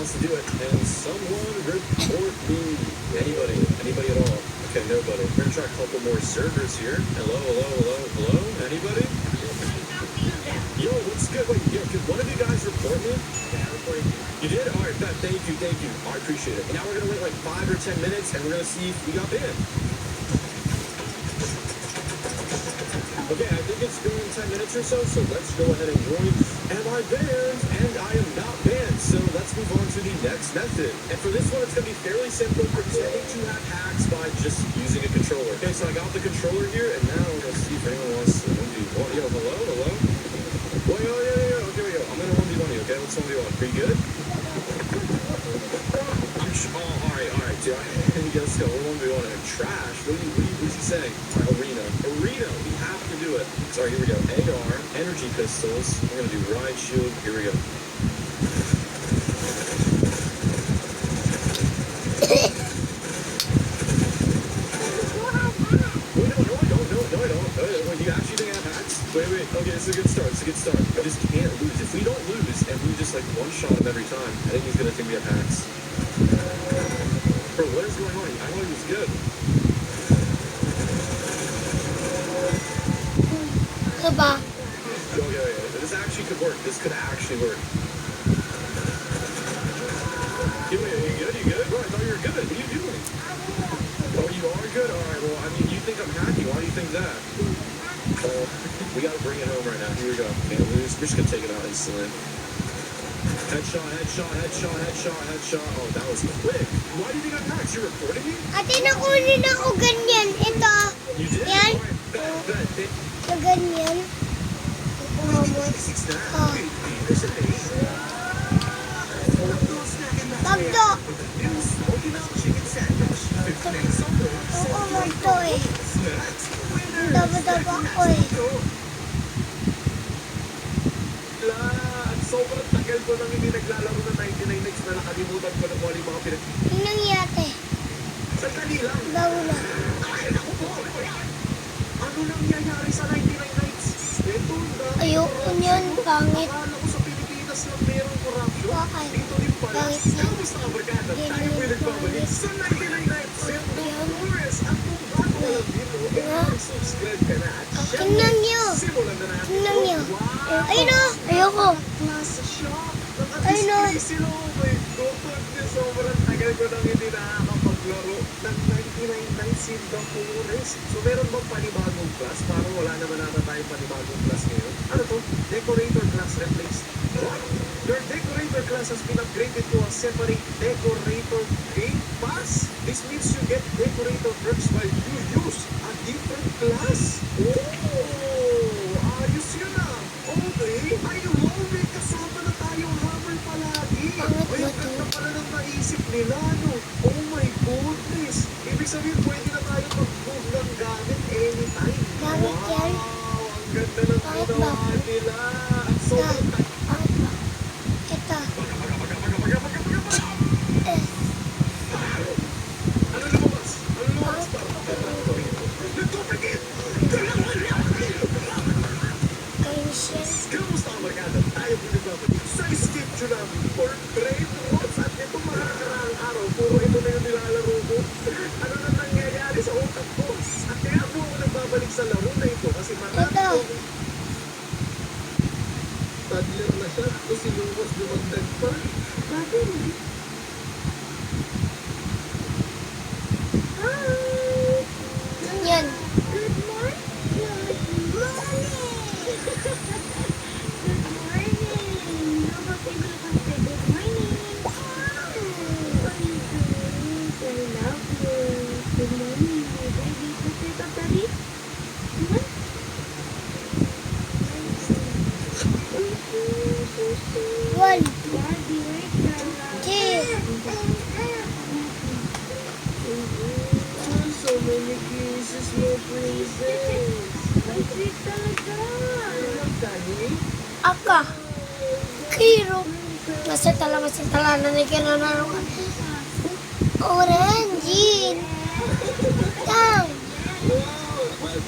wants to do it? And someone report me. Anybody at all? Okay, nobody. We're gonna try a couple more servers here. Hello? Anybody? Yo, what's good? Wait, yo, could one of you guys report me? Yeah, I reported you. You did? All right, thank you. I appreciate it. And now we're gonna wait like 5 or 10 minutes, and we're gonna see if we got banned. Okay, I think it's been 10 minutes or so let's go ahead and join. Am I banned? And I am not banned, so let's move on to the next method. And for this one, it's going to be fairly simple, pretending to have hacks by just using a controller. Okay, so I got the controller here, and now let's see if anyone wants to 1v1. Yo, hello? Well, yeah, okay, we go. I'm going to 1v1 you, okay? Let's 1v1. Pretty good? Alright, dude. Let's go. We're 1v1 and trash. What's he saying? Arena. We have to do it. Sorry, here we go. AR, energy pistols. We're going to do riot shield. Here we go. No, I don't. Wait, do you actually think I have hacks? Wait. Okay, this is a good start. I just can't lose. If we don't lose and we just like one-shot him every time, I think he's going to think we have hacks. Bro, what is going on? I thought he was good. Diba? Okay. This actually could work. This could actually work. Are you good? Bro, I thought you were good. What are you doing? Oh, you are good? Alright, well, I mean, you think I'm hacking. Why do you think that? Oh, we gotta bring it home right now. Here we go. Can't lose. We're just gonna take it out instantly. Headshot. Oh, that was quick. Why do you think I'm hacked? You're reporting me? Ate, nakunin ako ganyan. Ito. You did? Yan. Bet. Na ganyan. Pagdo. Oo, magdo eh. Daba ako eh. Sobrang tagal ko nang hindi naglalaro ng 99 Nights na nakalimutan ko na kung ano yung mga pinag... Yung nangyate. Sandali lang. Bago na. Ay, naku po. Ano nangyayari sa 99 Nights? Ito na. Ayoko niyan. Pangit. Akala ko sa Pilipinas lang merong corruption. Bakit? Dito din pala. Pangit yan. Kamusta ka, barkada? Tayo po yung nagbabalik sa 99 Nights. Ito, Flores. At kung bago ka lang dito, subscribe ka na. At Tingnan niyo. simulan na natin. Tingnan niyo. Wow! Ayun o. Ayoko. Nasa shop. Ayun o. Sino may gotod niya. Sobrang tagal ko nang hindi nakakapaglaro ng 99 Nights in the Forest. So meron bang panibagong class? Parang wala naman naman tayong panibagong class ngayon. Ano to? Decorator class replaced. What? Your decorator class has been upgraded to a separate decorator game pass. This means you get decorator perks while you use a different class. Oh! Ayos yun ah! Okay! Ay, wow! May kasama na tayong hammer palagi! Ay, ang ganda pala ng naisip nila, no? Oh my goodness! Ibig sabihin, pwede na tayo mag-move ng gamit anytime. Gamit yan. Wow! Ang ganda ng ginawa nila! So, Ito. ano lumabas? Nag-duplicate! Kamusta ang barkada? Tayo po nagbabalik sa skip nyo namin for trade routes. At ito mga nakaraang araw, puro ito na yung nilalaro ko. Ano na nangyayari sa utak ko? At kaya po ako nagbabalik sa laro na ito kasi marami Ito. ko. Toddler na siya, tapos si Lucas dumagdag pa. Bakit? Yan. Good morning. Good morning. Good morning. How about people who can say good morning? What are you doing? I love you. Good morning, my baby. Let's wake up, Daddy. What? One. Daddy, wake up. Two. So many kisses, no praises. Ay, sweet talaga. Daddy? Aka. Kiro. Masatala na ni kinanaro ka. Orange. Tang.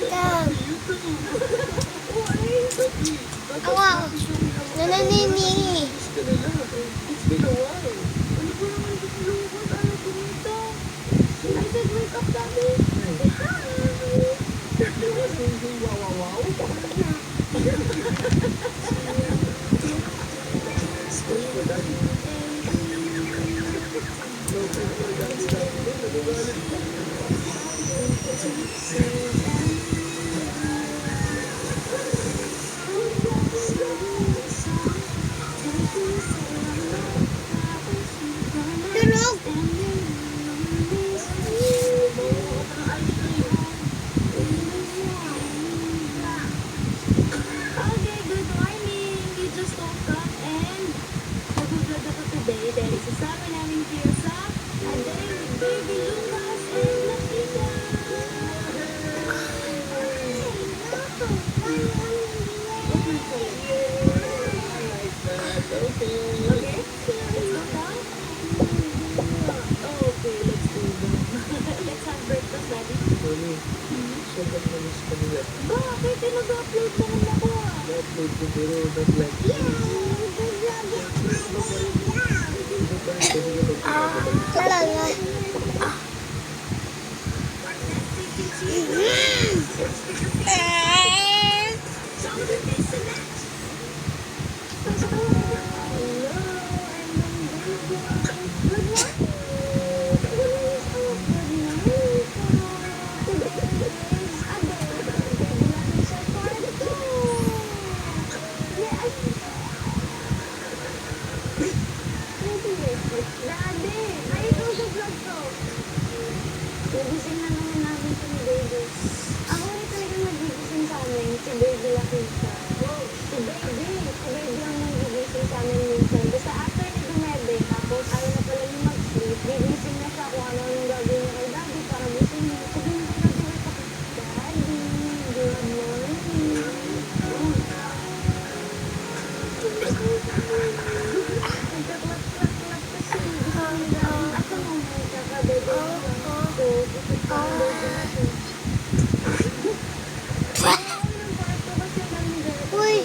Tang. Awa. Nananini. It's been a while. Spoil ko, Daddy. No, nagagalit si Daddy. Nagagalit. Tunog! Okay, good morning. We just woke up and nag-vlog ako today dahil sasama namin kayo sa A Day with Baby Lucas and Nakita. Okay. Okay, let's go down. Okay, let's go down. Let's have breakfast, Daddy. Mami, sobrang namis ko nila. Bakit? Eh, nag-upload na naman ako ah. Na-upload ko pero not like Talaga. Daddy, ay ito sa vlog ko. Nagising na naman namin si Baby. Ako rin talaga nagigising sa amin, si Baby Lakita. Si Baby ang nagigising sa amin minsan. Basta after ni Dumebe, tapos ayaw na pala niya mag-sleep, gigising na siya kung ano yung gagawin niya kay Daddy para gising niya. Sabi niya kay Daddy, Daddy, good morning. Nagkaklap-klap-klap kasi. Ako naman, tsaka Baby. Uy!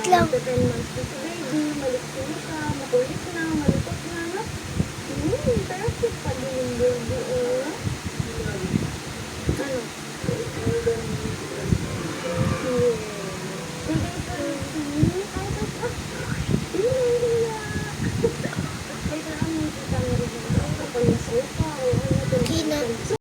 Lang. 10 months na si Baby, maliksi na siya, makulit na, malipot na, no? Perfect pa din yung baby, oh. Ano?